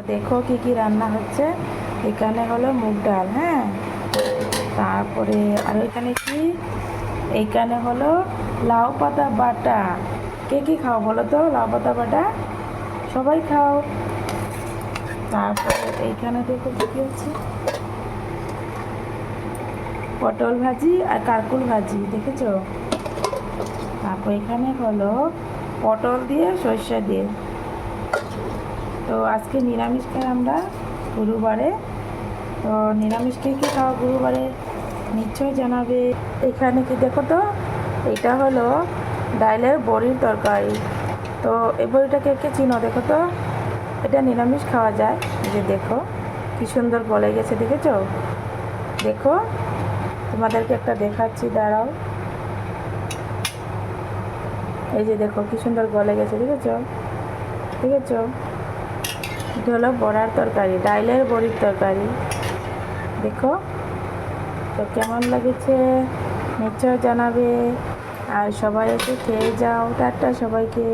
দেখো কি কি রান্না হচ্ছে। এখানে হলো মুগ ডাল, হ্যাঁ, তারপরে আর এখানে কি, এইখানে হলো লাউ পাতা বাটা। কে কি খাও বলো তো, লাউ পাতা বাটা সবাই খাও। তারপরে এইখানে দেখো কি কি হচ্ছে, পটল ভাজি আর কারকুল ভাজি, দেখেছো। তারপর এখানে হলো পটল দিয়ে সর্ষে দিয়ে। তো আজকে নিরামিষ খাই আমরা গুরুবারে। তো নিরামিষ কে কী খাওয়া গুরুবারে নিশ্চয়ই জানাবে। এখানে কি দেখো তো, এটা হলো ডালের বড়ির তরকারি। তো এই বড়িটা কে কে চিনো দেখো তো, এটা নিরামিষ খাওয়া যায়। এই যে দেখো কি সুন্দর গলে গেছে, দেখেছো। দেখো তোমাদেরকে একটা দেখাচ্ছি, দাঁড়াও। এই যে দেখো কি সুন্দর গলে গেছে, দেখেছো দেখেছো। এটা হলো বড়ার তরকারি, ডাইলের বড়ির তরকারি। দেখো তো কেমন লাগেছে নিশ্চয় জানাবে। আর সবাই এসে খেয়ে যাও, টাটা সবাইকে।